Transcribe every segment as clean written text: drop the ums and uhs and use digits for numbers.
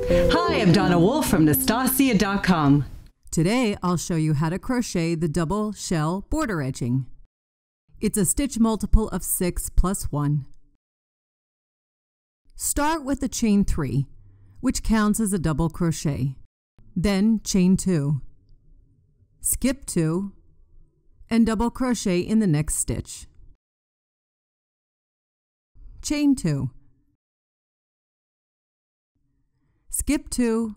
Hi, I'm Donna Wolfe from Naztazia.com. Today I'll show you how to crochet the double shell border edging. It's a stitch multiple of 6 plus 1. Start with a chain 3, which counts as a double crochet. Then chain 2. Skip 2 and double crochet in the next stitch. Chain 2. Skip 2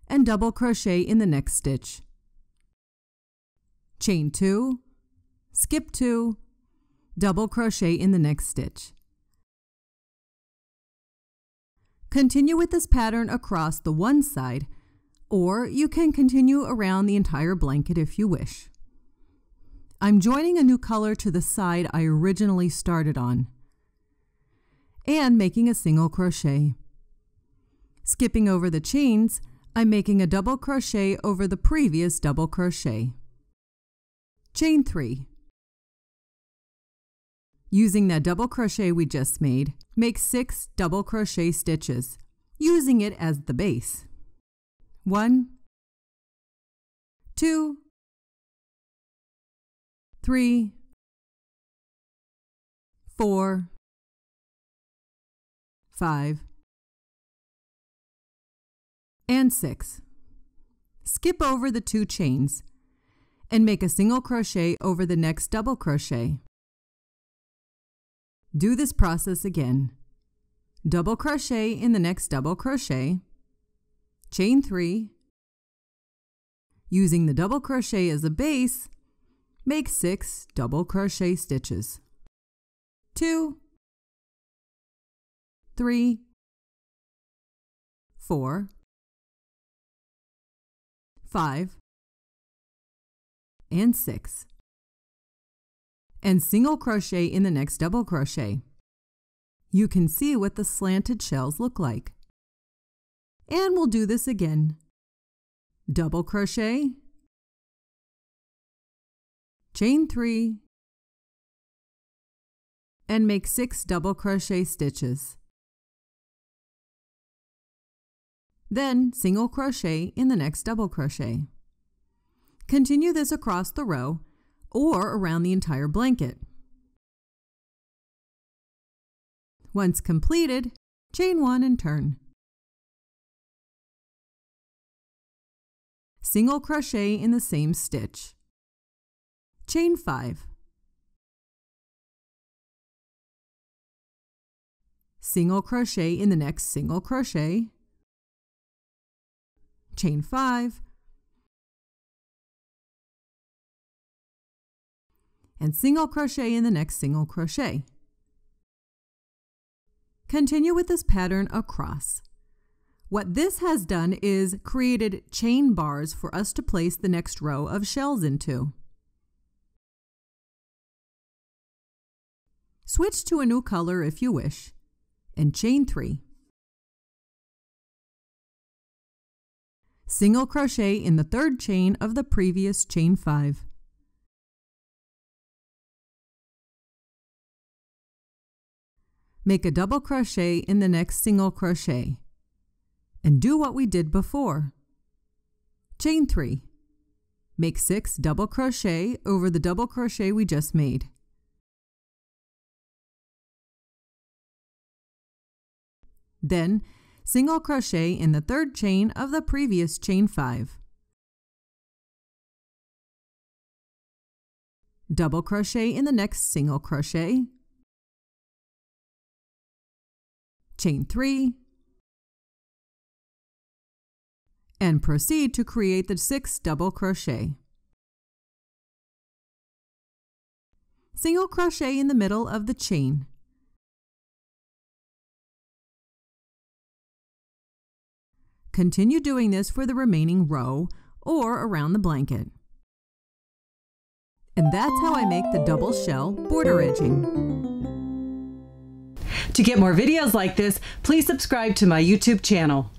and double crochet in the next stitch. Chain 2, skip 2, double crochet in the next stitch. Continue with this pattern across the one side, or you can continue around the entire blanket if you wish. I'm joining a new color to the side I originally started on and making a single crochet. Skipping over the chains, I'm making a double crochet over the previous double crochet. Chain 3. Using that double crochet we just made, make 6 double crochet stitches, using it as the base. 1, 2, 3, 4, 5, and 6. Skip over the 2 chains and make a single crochet over the next double crochet. Do this process again. Double crochet in the next double crochet, chain 3. Using the double crochet as a base, make 6 double crochet stitches. 2, 3, 4, 5, and 6. And single crochet in the next double crochet. You can see what the slanted shells look like. And we'll do this again. Double crochet, chain 3, and make 6 double crochet stitches. Then single crochet in the next double crochet. Continue this across the row or around the entire blanket. Once completed, chain 1 and turn. Single crochet in the same stitch. Chain 5. Single crochet in the next single crochet. Chain 5. And single crochet in the next single crochet. Continue with this pattern across. What this has done is created chain bars for us to place the next row of shells into. Switch to a new color if you wish, and chain 3. Single crochet in the third chain of the previous chain 5. Make a double crochet in the next single crochet and do what we did before. Chain 3. Make 6 double crochet over the double crochet we just made. Then single crochet in the third chain of the previous chain 5. Double crochet in the next single crochet. Chain 3. And proceed to create the 6 double crochet. Single crochet in the middle of the chain. Continue doing this for the remaining row or around the blanket. And that's how I make the double shell border edging. To get more videos like this, please subscribe to my YouTube channel.